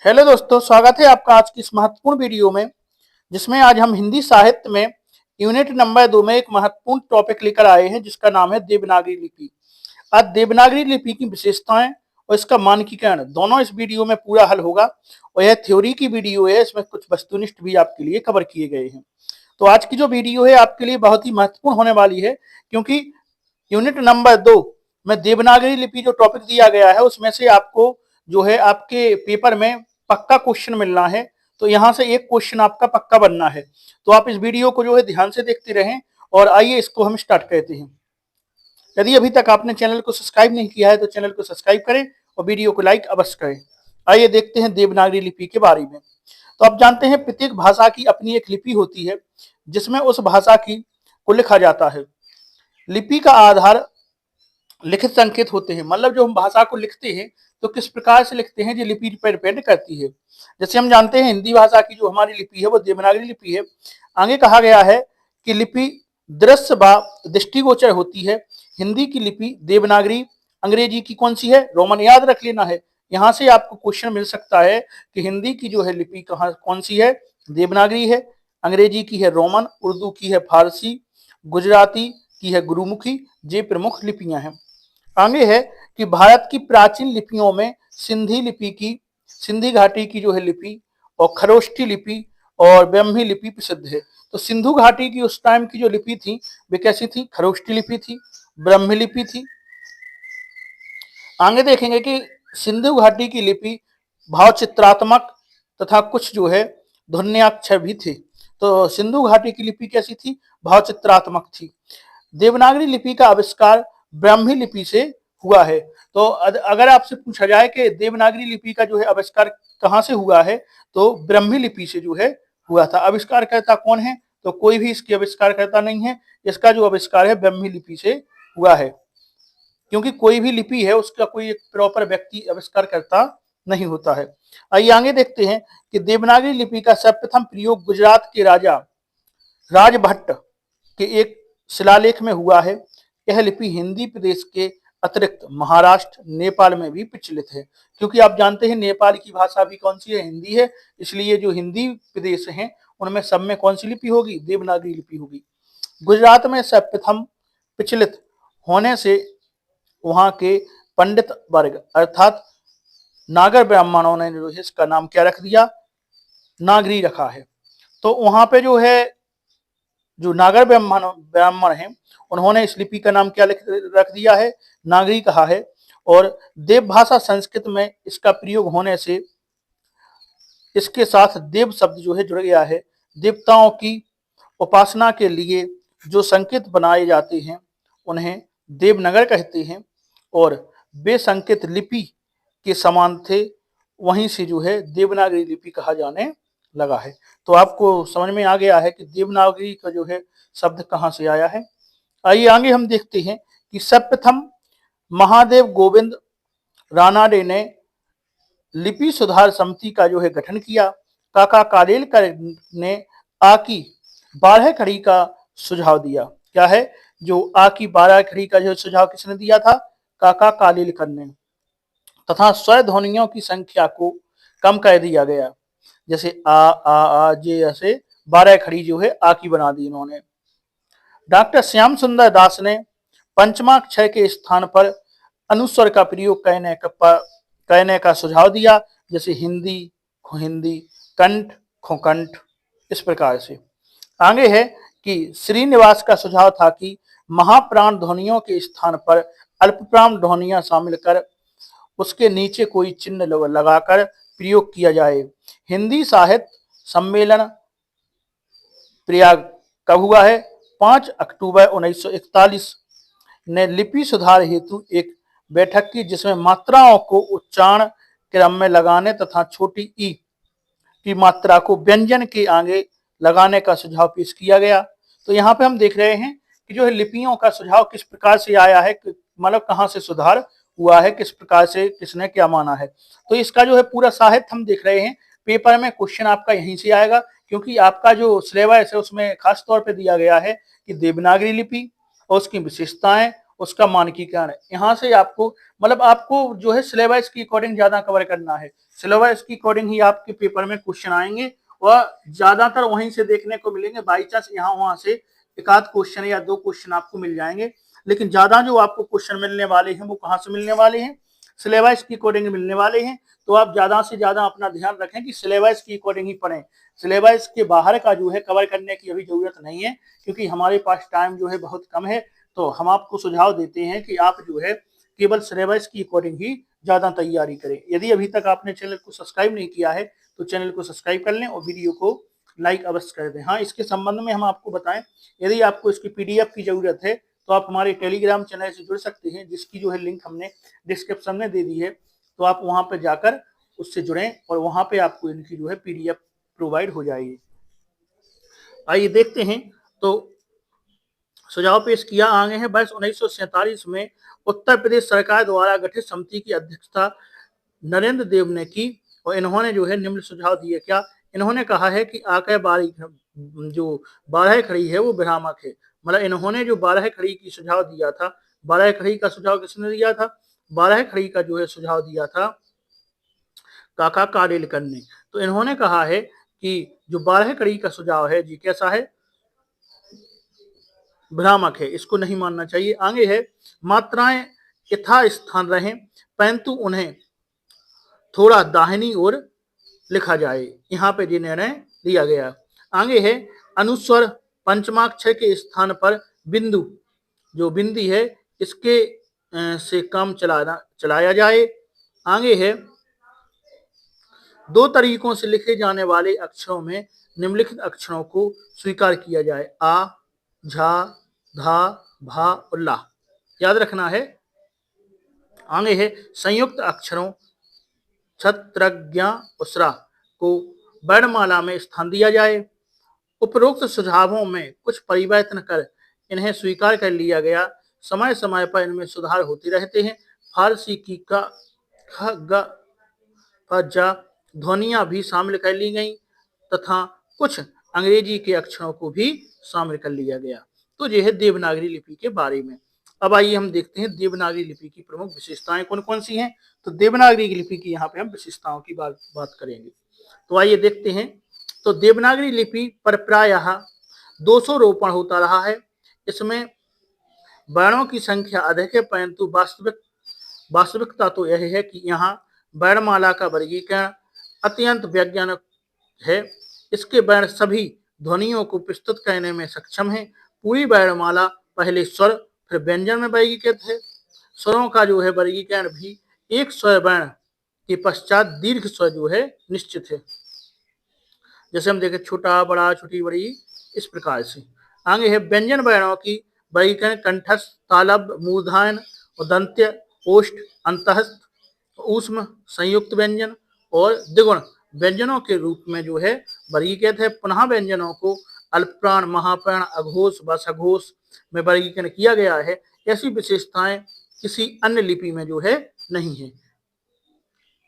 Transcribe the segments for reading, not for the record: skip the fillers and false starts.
Hello दोस्तों, स्वागत है आपका आज की इस महत्वपूर्ण वीडियो में, जिसमें आज हम हिंदी साहित्य में यूनिट नंबर 2 में एक महत्वपूर्ण टॉपिक लेकर आए हैं, जिसका नाम है देवनागरी लिपि। आज देवनागरी लिपि की विशेषताएं और इसका मानकीकरण दोनों इस वीडियो में पूरा हल होगा। और यह थ्योरी की वीडियो है, इसमें कुछ वस्तुनिष्ठ भी आपके लिए कवर किए गए हैं। तो आज की जो वीडियो है आपके लिए बहुत ही महत्वपूर्ण होने वाली है, क्योंकि यूनिट नंबर 2 में देवनागरी लिपि जो टॉपिक दिया गया है उसमें से आपको जो है आपके पेपर में पक्का क्वेश्चन मिलना है। तो यहां से एक क्वेश्चन आपका पक्का बनना है। तो आप इस वीडियो को जो है ध्यान से देखते रहें। और आइए इसको हम स्टार्ट करते हैं। यदि अभी तक आपने चैनल को सब्सक्राइब नहीं किया है तो चैनल को सब्सक्राइब करें और वीडियो को लाइक अवश्य करें। आइए देखते हैं देवनागरी लिपि के बारे में। तो आप जानते हैं प्रत्येक भाषा की अपनी एक लिपि होती है, जिसमें उस भाषा की को लिखा जाता है। लिपि का आधार लिखित संकेत होते हैं, मतलब जो हम भाषा को लिखते हैं तो किस प्रकार से लिखते हैं, जो लिपि पर डिपेंड करती है। जैसे हम जानते हैं हिंदी भाषा की जो हमारी लिपि है वो देवनागरी लिपि है। आगे कहा गया है कि लिपि दृश्य व दृष्टिगोचर होती है। हिंदी की लिपि देवनागरी, अंग्रेजी की कौन सी है, रोमन, याद रख लेना है। यहाँ से आपको क्वेश्चन मिल सकता है कि हिंदी की जो है लिपि कहाँ कौन सी है, देवनागरी है, अंग्रेजी की है रोमन, उर्दू की है फारसी, गुजराती की है गुरुमुखी। ये प्रमुख लिपियां हैं। आगे है कि भारत की प्राचीन लिपियों में सिंधी घाटी की जो है लिपि और खरोष्ठी लिपि और ब्रह्मी लिपि प्रसिद्ध है। तो सिंधु घाटी की उस टाइम की जो लिपि थी वे कैसी थी, खरोष्ठी लिपि थी, ब्रह्मी लिपि थी। आगे देखेंगे कि सिंधु घाटी की लिपि भावचित्रात्मक तथा कुछ जो है ध्वन्याक्षर भी थे। तो सिंधु घाटी की लिपि कैसी थी, भावचित्रात्मक थी। देवनागरी लिपि का आविष्कार ब्राह्मी लिपि से हुआ है। तो अगर आपसे पूछा जाए कि देवनागरी लिपि का जो है आविष्कार कहाँ से हुआ है, तो ब्राह्मी लिपि से जो है हुआ था। आविष्कारकर्ता कौन है, तो कोई भी इसकी आविष्कारकर्ता नहीं है। इसका जो आविष्कार है ब्राह्मी लिपि से हुआ है, क्योंकि कोई भी लिपि है उसका कोई एक प्रॉपर व्यक्ति आविष्कारकर्ता नहीं होता है। आइए आगे देखते हैं कि देवनागरी लिपि का सर्वप्रथम प्रयोग गुजरात के राजा राजभट्ट के एक शिलालेख में हुआ है। यह लिपि हिंदी प्रदेश के अतिरिक्त महाराष्ट्र, नेपाल में भी प्रचलित है। क्योंकि आप जानते हैं नेपाल की भाषा भी कौन सी है, हिंदी है। इसलिए जो हिंदी प्रदेश हैं उनमें सब में कौन सी लिपि होगी, देवनागरी लिपि होगी। गुजरात में सर्वप्रथम प्रचलित होने से वहां के पंडित वर्ग अर्थात नागर ब्राह्मणों ने जो है इसका नाम क्या रख दिया, नागरी रखा है। तो वहां पे जो है जो नागर ब्राह्मण हैं उन्होंने इस लिपि का नाम क्या रख दिया है, नागरी कहा है। और देव भाषा संस्कृत में इसका प्रयोग होने से इसके साथ देव शब्द जो है जुड़ गया है। देवताओं की उपासना के लिए जो संकेत बनाए जाते हैं उन्हें देवनागर कहते हैं, और वे संकेत लिपि के समान थे। वहीं से जो है देवनागरी लिपि कहा जाने लगा है। तो आपको समझ में आ गया है कि देवनागरी का जो है शब्द कहाँ से आया है। आइए आगे हम देखते हैं कि सर्वप्रथम महादेव गोविंद रानाडे ने लिपि सुधार समिति का जो है गठन किया। काका कालेलकर ने आ की 12 खड़ी का सुझाव दिया। क्या है, जो आ की 12 खड़ी का जो सुझाव किसने दिया था, काका कालेलकर ने। तथा स्वर ध्वनियों की संख्या को कम कर दिया गया। जैसे आ जे ऐसे 12 खड़ी जो है आ की बना दी इन्होंने। डॉक्टर श्याम सुंदर दास ने पंचमाक्षर के स्थान पर अनुस्वर का प्रयोग कहने का सुझाव दिया। जैसे हिंदी खो हिंदी, कंठ खो कंठ, इस प्रकार से। आगे है कि श्रीनिवास का सुझाव था कि महाप्राण ध्वनियों के स्थान पर अल्पप्राण ध्वनियां शामिल कर उसके नीचे कोई चिन्ह लगाकर प्रयोग किया जाए। हिंदी साहित्य सम्मेलन प्रयाग कब हुआ है, 5 अक्टूबर 1941 ने लिपि सुधार हेतु एक बैठक की, जिसमें मात्राओं को उच्चारण क्रम में लगाने तथा छोटी ई की मात्रा को व्यंजन के आगे लगाने का सुझाव पेश किया गया। तो यहाँ पे हम देख रहे हैं कि जो है लिपियों का सुझाव किस प्रकार से आया है, मतलब कहाँ से सुधार हुआ है, किस प्रकार से किसने क्या माना है। तो इसका जो है पूरा साहित्य हम देख रहे हैं। पेपर में क्वेश्चन आपका यहीं से आएगा, क्योंकि आपका जो सिलेबस है उसमें खास तौर पे दिया गया है कि देवनागरी लिपि और उसकी विशेषताएं, उसका मानकीकरण। यहाँ से आपको मतलब आपको जो है सिलेबस के अकॉर्डिंग ज्यादा कवर करना है। सिलेबस के अकॉर्डिंग ही आपके पेपर में क्वेश्चन आएंगे और ज्यादातर वहीं से देखने को मिलेंगे। बाई चांस यहाँ वहां से एक आध क्वेश्चन या दो क्वेश्चन आपको मिल जाएंगे, लेकिन ज्यादा जो आपको क्वेश्चन मिलने वाले हैं वो कहाँ से मिलने वाले हैं, सिलेबस के अकॉर्डिंग मिलने वाले हैं। तो आप ज्यादा से ज्यादा अपना ध्यान रखें कि सिलेबस के अकॉर्डिंग ही पढ़ें। सिलेबस के बाहर का जो है कवर करने की अभी जरूरत नहीं है, क्योंकि हमारे पास टाइम जो है बहुत कम है। तो हम आपको सुझाव देते हैं कि आप जो है केवल सिलेबस की अकॉर्डिंग ही ज्यादा तैयारी करें। यदि अभी तक आपने चैनल को सब्सक्राइब नहीं किया है तो चैनल को सब्सक्राइब कर लें और वीडियो को लाइक अवश्य कर दें। हाँ, इसके संबंध में हम आपको बताएं, यदि आपको इसकी पीडीएफ की जरूरत है तो आप हमारे टेलीग्राम चैनल से जुड़ सकते हैं, जिसकी जो है लिंक हमने डिस्क्रिप्शन में दे दी है। तो आप वहां पर जाकर उससे जुड़ें और वहां पे आपको इनकी जो है पीडीएफ प्रोवाइड हो जाएगी। आइए देखते हैं। तो सुझाव पेश किया आगे है। वर्ष 1947 में उत्तर प्रदेश सरकार द्वारा गठित समिति की अध्यक्षता नरेंद्र देव ने की और इन्होंने जो है निम्न सुझाव दिए। क्या इन्होंने कहा है कि आके जो 12 खड़ी है वो भ्रामक है। मतलब इन्होंने जो 12 खड़ी की सुझाव दिया था, 12 खड़ी का सुझाव किसने दिया था, 12 खड़ी का जो है सुझाव दिया था काका कारेलकर ने। तो इन्होंने कहा है कि जो 12 कड़ी का सुझाव है जी कैसा है, भ्रामक है, इसको नहीं मानना चाहिए। आगे है मात्राएं यथास्थान रहें परंतु उन्हें थोड़ा दाहिनी ओर लिखा जाए, यहाँ पे ये निर्णय लिया गया। आगे है अनुस्वर पंचमाक्षर के स्थान पर बिंदु जो बिंदी है इसके से कम चलाया जाए। आगे है दो तरीकों से लिखे जाने वाले अक्षरों में निम्नलिखित अक्षरों को स्वीकार किया जाए, आ, झा, धा, भा और ला, याद रखना है। आगे है संयुक्त अक्षरों छत्रज्ञा उसरा को वर्णमाला में स्थान दिया जाए। उपरोक्त सुझावों में कुछ परिवर्तन कर इन्हें स्वीकार कर लिया गया। समय समय पर इनमें सुधार होते रहते हैं। फारसी की का ख ग जा ध्वनियां भी शामिल कर ली गई तथा कुछ अंग्रेजी के अक्षरों को भी शामिल कर लिया गया। तो यह है देवनागरी लिपि के बारे में। अब आइए हम देखते हैं देवनागरी लिपि की प्रमुख विशेषताएं कौन कौन सी हैं। तो देवनागरी की लिपि की यहाँ पे हम विशेषताओं की बात करेंगे। तो आइए देखते हैं। तो देवनागरी लिपि पर प्रायः 200 रोपण होता रहा है। इसमें वर्णों की संख्या अधिक है, परंतु वास्तविकता तो यह है कि यहाँ वर्णमाला का वर्गीकरण अत्यंत वैज्ञानिक है। इसके वर्ण सभी ध्वनियों को प्रस्तुत करने में सक्षम है। पूरी वर्णमाला पहले स्वर फिर व्यंजन में वर्गीकृत है। स्वरों का जो है वर्गीकरण भी एक स्वर वर्ण के पश्चात दीर्घ स्वर जो है निश्चित है। जैसे हम देखें छोटा बड़ा छोटी बड़ी, इस प्रकार से। आगे है व्यंजन वर्णों की वर्गीकरण कंठस्थ, तालव्य, मूर्धन्य, दंत्य, ओष्ठ, अंतस्थ, ऊष्म, संयुक्त व्यंजन और द्विगुण व्यंजनों के रूप में जो है वर्गीकृत है। पुनः व्यंजनों को अल्पप्राण, महाप्राण, अघोष व सघोष में वर्गीकरण किया गया है। ऐसी विशेषताएं किसी अन्य लिपि में जो है नहीं है।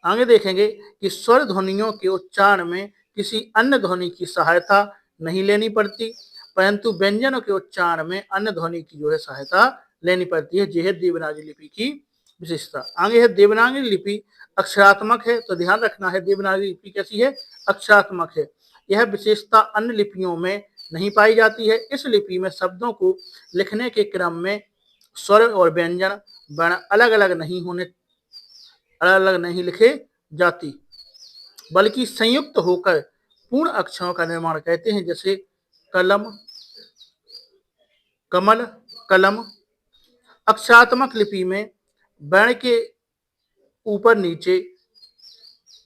आगे देखेंगे कि स्वर ध्वनियों के उच्चारण में किसी अन्य ध्वनि की सहायता नहीं लेनी पड़ती, परंतु व्यंजनों के उच्चारण में अन्य ध्वनि की जो है सहायता लेनी पड़ती है। यह है देवनागरी लिपि की विशेषता। आगे है देवनागरी लिपि अक्षरात्मक है। तो ध्यान रखना है देवनागरी लिपि कैसी है, अक्षरात्मक है। यह विशेषता अन्य लिपियों में नहीं पाई जाती है। इस लिपि में शब्दों को लिखने के क्रम में स्वर और व्यंजन वर्ण अलग अलग नहीं लिखे जाती, बल्कि संयुक्त होकर पूर्ण अक्षरों का निर्माण करते हैं। जैसे कलम, कमल, कलम। अक्षरात्मक लिपि में वर्ण के ऊपर नीचे,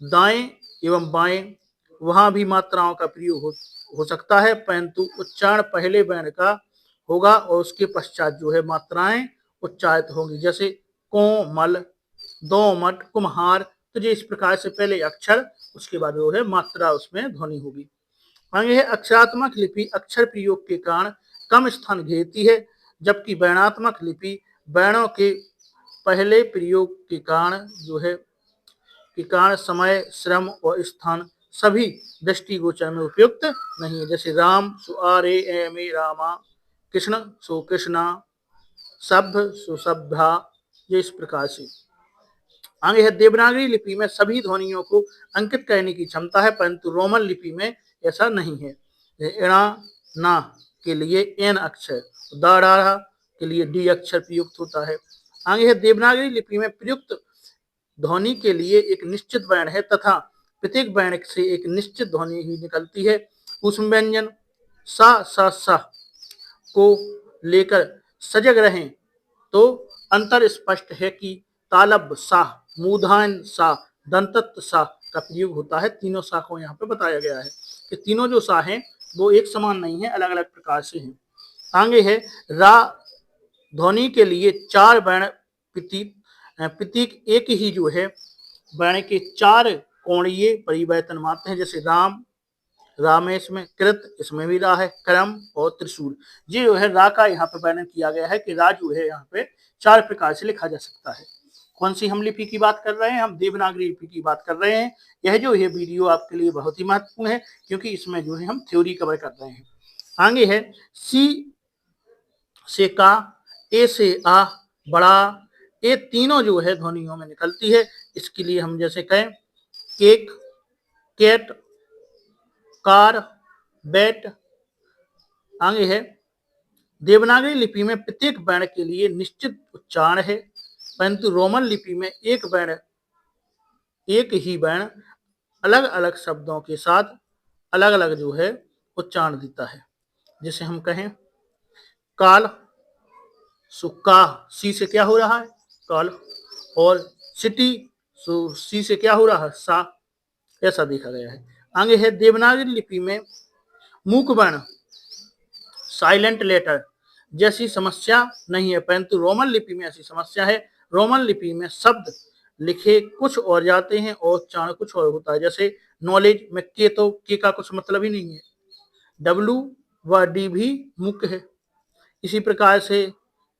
दाएं एवं बाएं वहां भी मात्राओं का प्रयोग हो सकता है, परंतु उच्चारण पहले वर्ण का होगा और उसके पश्चात जो है मात्राएं उच्चारित होंगी। जैसे कोमल, दोमट, कुम्हार। तो ये इस प्रकार से पहले अक्षर उसके बाद जो है मात्रा उसमें ध्वनि होगी। आगे है अक्षरात्मक लिपि अक्षर प्रयोग के कारण कम स्थान घेरती है, जबकि वर्णात्मक लिपि वर्णों के पहले प्रयोग के कारण समय, श्रम और स्थान सभी दृष्टिगोचर में उपयुक्त नहीं है। जैसे राम सो आरे एमे रामा, कृष्ण सो कृष्णा, सभ्य सो सभ्या, ये इस प्रकार से। आगे है देवनागरी लिपि में सभी ध्वनियों को अंकित करने की क्षमता है, परंतु रोमन लिपि में ऐसा नहीं है। इणा ना के लिए एन अक्षर, दाड़ा के लिए डी अक्षर प्रयुक्त होता है। आगे है देवनागरी लिपि में प्रयुक्त ध्वनि के लिए एक निश्चित वर्ण है तथा प्रत्येक वर्ण से एक निश्चित ध्वनि ही निकलती है। उस व्यंजन सा को लेकर सजग रहें तो अंतर स्पष्ट है कि तालब सा, मूर्धन्य सा, दंतत्व सा का प्रयोग होता है। तीनों सा को यहाँ पे बताया गया है कि तीनों जो सा हैं वो एक समान नहीं है, अलग अलग प्रकार से हैं। आगे है रा ध्वनि के लिए चार वर्ण प्रतीक एक ही जो है वर्ण के चार कोणीय परिवर्तन मानते हैं, जैसे राम, रामेश में कृत, इसमें भी रा है, क्रम और त्रिशूल। ये जो है रा का यहाँ पे वर्णन किया गया है कि रा जो है यहाँ पे चार प्रकार से लिखा जा सकता है। कौन सी हम लिपि की बात कर रहे हैं? हम देवनागरी लिपि की बात कर रहे हैं। यह जो है वीडियो आपके लिए बहुत ही महत्वपूर्ण है क्योंकि इसमें जो है हम थ्योरी कवर कर रहे हैं। आगे है सी से का, ए से आ, बड़ा, ये तीनों जो है ध्वनियों में निकलती है। इसके लिए हम जैसे कहें केक, कैट, कार, बैट। आगे है देवनागरी लिपि में प्रत्येक वर्ण के लिए निश्चित उच्चारण है, परंतु रोमन लिपि में एक ही वर्ण अलग अलग शब्दों के साथ अलग अलग जो है उच्चारण देता है। जैसे हम कहें काल, सुक्का, सी से क्या हो रहा है? काल। और सिटी, सी से क्या हो रहा है? सा। ऐसा देखा गया है। आगे है देवनागरी लिपि में मूक वर्ण, साइलेंट लेटर जैसी समस्या नहीं है, परंतु रोमन लिपि में ऐसी समस्या है। रोमन लिपि में शब्द लिखे कुछ और जाते हैं और उच्चारण कुछ और होता है। जैसे नॉलेज में के, तो के का कुछ मतलब ही नहीं है। डब्लू व डी भी मुख्य है। इसी प्रकार से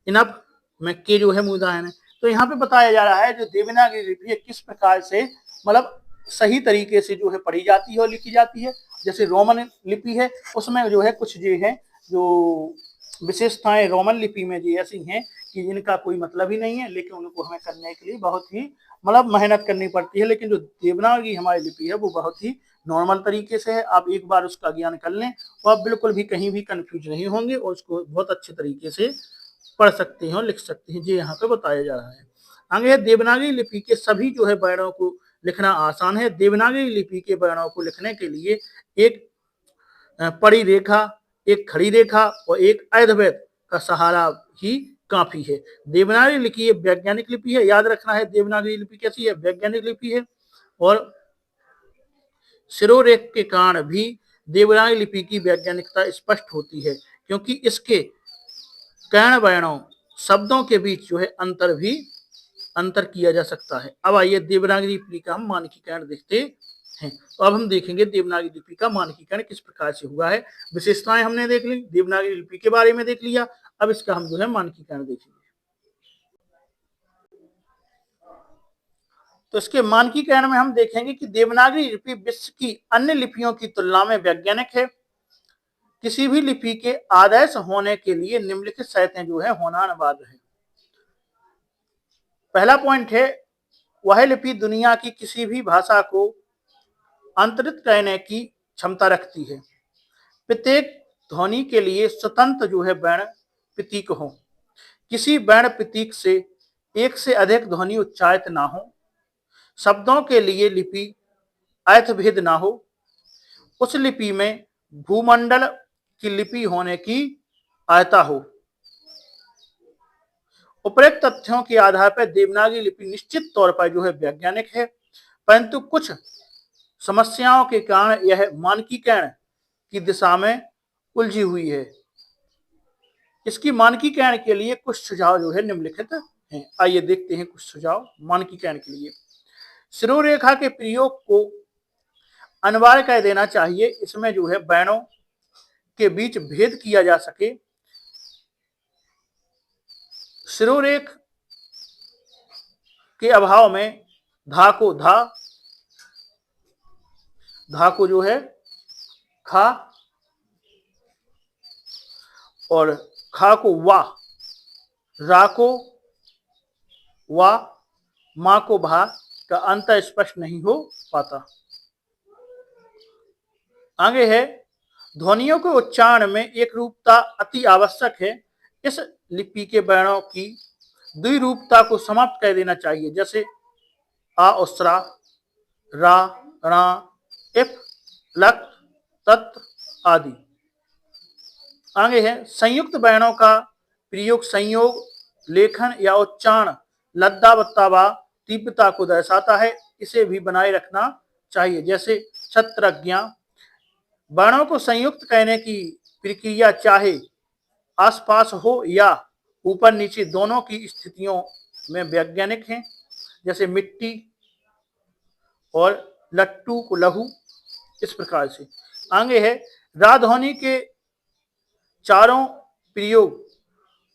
इनफ में के जो है मूर्धन्य है। तो यहाँ पे बताया जा रहा है जो देवनागरी लिपि है किस प्रकार से मतलब सही तरीके से जो है पढ़ी जाती है और लिखी जाती है। जैसे रोमन लिपि है उसमें जो है कुछ जो है जो विशेषताएं रोमन लिपि में जो ऐसी हैं कि जिनका कोई मतलब ही नहीं है, लेकिन उनको हमें करने के लिए बहुत ही मतलब मेहनत करनी पड़ती है। लेकिन जो देवनागरी हमारी लिपि है वो बहुत ही नॉर्मल तरीके से है। आप एक बार उसका ज्ञान कर लें तो आप बिल्कुल भी कहीं भी कंफ्यूज नहीं होंगे और उसको बहुत अच्छे तरीके से पढ़ सकते हैं और लिख सकते हैं। ये यहाँ पे बताया जा रहा है। आगे देवनागरी लिपि के सभी जो है वर्णों को लिखना आसान है। देवनागरी लिपि के वर्णों को लिखने के लिए एक पड़ी रेखा, एक खड़ी रेखा और एक अर्धवृत्त का सहारा ही काफी है। देवनागरी लिपि वैज्ञानिक लिपि है। याद रखना है देवनागरी लिपि कैसी है? वैज्ञानिक लिपि है। और शिरोरेख के कारण भी देवनागरी लिपि की वैज्ञानिकता स्पष्ट होती है क्योंकि इसके कर्ण वर्णों शब्दों के बीच जो है अंतर किया जा सकता है। अब आइए देवनागरी लिपि का हम मानकीकरण देखते हैं। तो अब हम देखेंगे देवनागरी लिपि का मानकीकरण किस प्रकार से हुआ है। विशेषताएं हमने देख ली, देवनागरी लिपि के बारे में देख लिया। अब इसका हम जो है मानकीकरण देखेंगे। तो इसके मानकीकरण में हम देखेंगे कि देवनागरी लिपि विश्व की अन्य लिपियों की तुलना में वैज्ञानिक है। किसी भी लिपि के आदर्श होने के लिए निम्नलिखित शर्तें जो है होना अनिवार्य है। पहला पॉइंट है वह लिपि दुनिया की किसी भी भाषा को अंतरित करने की क्षमता रखती है। प्रत्येक ध्वनि के लिए स्वतंत्र जो है वर्ण प्रतीक हो। किसी वर्ण प्रतीक से एक से अधिक ध्वनि उच्चारित ना हो। शब्दों के लिए लिपि अर्थभेद ना हो। उस लिपि में भूमंडल की लिपि होने की अर्हता हो। उपरोक्त तथ्यों के आधार पर देवनागरी लिपि निश्चित तौर पर जो है वैज्ञानिक है, परंतु कुछ समस्याओं के कारण यह मानकीकरण की दिशा में उलझी हुई है। इसकी मानकीकरण के लिए कुछ सुझाव जो है निम्नलिखित हैं। आइए देखते हैं कुछ सुझाव मानकीकरण के लिए। शिरोरेखा के प्रयोग को अनिवार्य कर देना चाहिए। इसमें जो है वर्णों के बीच भेद किया जा सके। शिरोरेख के अभाव में धा को जो है खा और खा को वा, रा को वा मां को भा का अंतर स्पष्ट नहीं हो पाता। आगे है, ध्वनियों के उच्चारण में एक रूपता अति आवश्यक है। इस लिपि के वर्णों की द्विरूपता को समाप्त कर देना चाहिए, जैसे आ उसरा, रा, रा, इफ, लक, तत् आदि। आगे है, संयुक्त वर्णों का प्रयोग संयोग, लेखन या उच्चारण लद्दावत्ता व तीव्रता को दर्शाता है। इसे भी बनाए रखना चाहिए, जैसे छत्रज्ञा। वर्णों को संयुक्त कहने की प्रक्रिया चाहे आसपास हो या ऊपर नीचे दोनों की स्थितियों में वैज्ञानिक है, जैसे मिट्टी और लट्टू को लहू, इस प्रकार से। आगे है, रा ध्वनि के चारों प्रयोग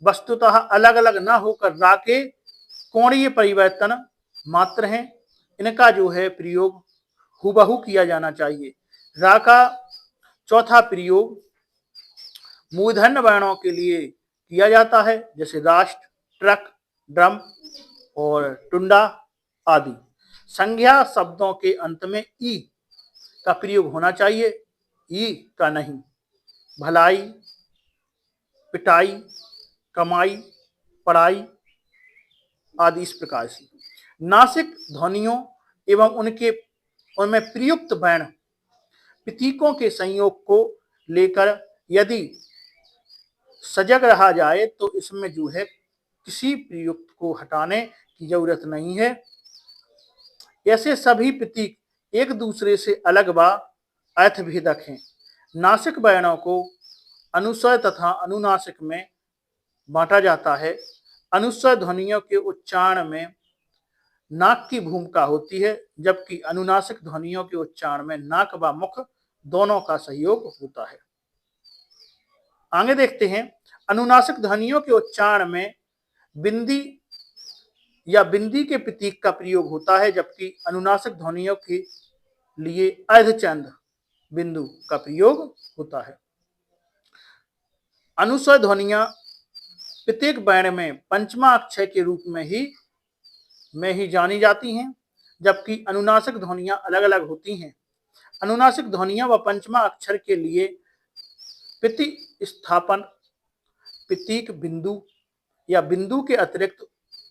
वस्तुतः अलग अलग न होकर रा के कोणीय परिवर्तन मात्र हैं। इनका जो है प्रयोग हुबहू किया जाना चाहिए। रा का चौथा प्रयोग मूर्धन्य वर्णों के लिए किया जाता है, जैसे राष्ट्र, ट्रक, ड्रम और टुंडा आदि। संज्ञा शब्दों के अंत में ई का प्रयोग होना चाहिए, ई का नहीं। भलाई, पिटाई, कमाई, पढ़ाई आदि, इस प्रकार से। नासिक ध्वनियों एवं उनमें प्रयुक्त वर्ण प्रतीकों के संयोग को लेकर यदि सजग रहा जाए तो इसमें जो है किसी प्रयुक्त को हटाने की जरूरत नहीं है। ऐसे सभी प्रतीक एक दूसरे से अलग व अर्थभेदक हैं। नासिक वर्णों को अनुस्वर तथा अनुनासिक में बांटा जाता है। अनुस्वर ध्वनियों के उच्चारण में नाक की भूमिका होती है, जबकि अनुनासिक ध्वनियों के उच्चारण में नाक व मुख दोनों का सहयोग होता है। आगे देखते हैं, अनुनासिक ध्वनियों के उच्चारण में बिंदी या बिंदी के प्रतीक का प्रयोग होता है, जबकि अनुनासिक ध्वनियों के लिए अर्धचंद्र बिंदु का प्रयोग होता है। अनुस्वर ध्वनियां प्रत्येक वर्ण में पंचमा अक्षर के रूप में ही जानी जाती हैं, जबकि अनुनासिक ध्वनियां अलग अलग होती हैं। अनुनासिक ध्वनियां व पंचमा अक्षर के लिए प्रतिस्थापन प्रतीक बिंदु या बिंदु के अतिरिक्त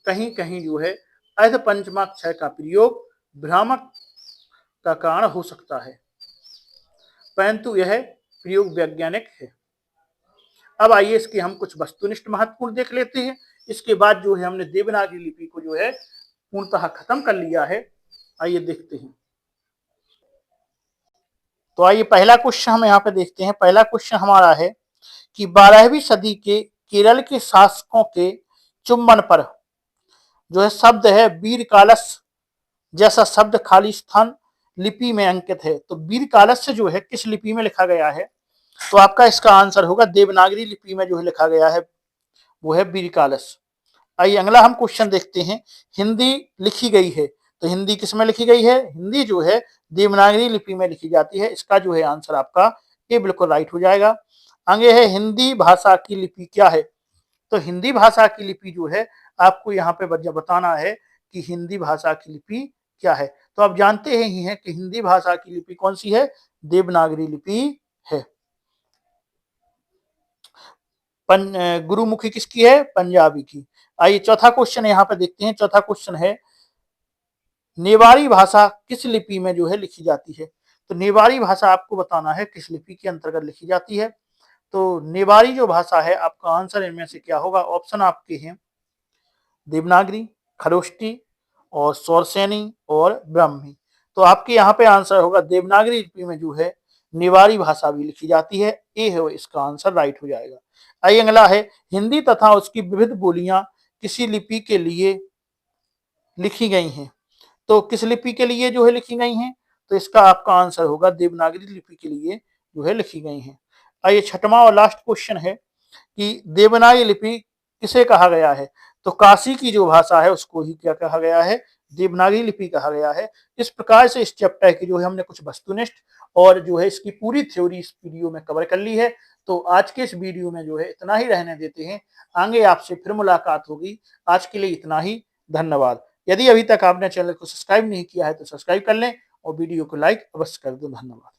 कहीं कहीं जो है अर्ध पंचमाक्षर का प्रयोग भ्रामक का कारण हो सकता है, परंतु यह प्रयोग वैज्ञानिक है। अब आइए इसके हम कुछ वस्तुनिष्ठ महत्वपूर्ण देख लेते हैं। इसके बाद जो है हमने देवनागरी लिपि को जो है पूर्णतः खत्म कर लिया है। आइए देखते हैं। तो आइए पहला क्वेश्चन हम यहाँ पे देखते हैं। पहला क्वेश्चन हमारा है कि 12वीं सदी के केरल के शासकों के चुंबन पर जो है शब्द है वीरकालस्य जैसा शब्द खाली स्थान लिपि में अंकित है। तो वीरकालस्य जो है किस लिपि में लिखा गया है? तो आपका इसका आंसर होगा देवनागरी लिपि में जो है लिखा गया है वो है वीरकालस्य। आइए अगला हम क्वेश्चन देखते हैं। हिंदी लिखी गई है, तो हिंदी किस में लिखी गई है? हिंदी जो है देवनागरी लिपि में लिखी जाती है। इसका जो है आंसर आपका ये बिल्कुल राइट हो जाएगा। आगे है हिंदी भाषा की लिपि क्या है? तो हिंदी भाषा की लिपि जो है आपको यहाँ पे बताना है कि हिंदी भाषा की लिपि क्या है। तो आप जानते ही हैं कि हिंदी भाषा की लिपि कौन सी है? देवनागरी लिपि है। गुरुमुखी किसकी है? पंजाबी की। आइए चौथा क्वेश्चन यहाँ पे देखते हैं। चौथा क्वेश्चन है नेवारी भाषा किस लिपि में जो है लिखी जाती है? तो नेवारी भाषा आपको बताना है किस लिपि के अंतर्गत लिखी जाती है। तो नेवारी जो भाषा है आपका आंसर इनमें से क्या होगा? ऑप्शन आपके हैं देवनागरी, खरोष्टी और सौरसेनी और ब्राह्मी। तो आपके यहाँ पे आंसर होगा देवनागरी लिपि में जो है नेवारी भाषा भी लिखी जाती है। ए है इसका आंसर राइट हो जाएगा। आइए अगला है हिंदी तथा उसकी विविध बोलियां किसी लिपि के लिए लिखी गई हैं। तो किस लिपि के लिए जो है लिखी गई हैं? तो इसका आपका आंसर होगा देवनागरी लिपि के लिए जो है लिखी गई हैं। आइए छठवां और लास्ट क्वेश्चन है कि देवनागरी लिपि किसे कहा गया है? तो काशी की जो भाषा है उसको ही क्या कहा गया है? देवनागरी लिपि कहा गया है। इस प्रकार से इस चैप्टर की जो है हमने कुछ वस्तुनिष्ठ और जो है इसकी पूरी थ्योरी इस वीडियो में कवर कर ली है। तो आज के इस वीडियो में जो है इतना ही रहने देते हैं। आगे आपसे फिर मुलाकात होगी। आज के लिए इतना ही। धन्यवाद। यदि अभी तक आपने चैनल को सब्सक्राइब नहीं किया है तो सब्सक्राइब कर लें और वीडियो को लाइक अवश्य कर दें। धन्यवाद।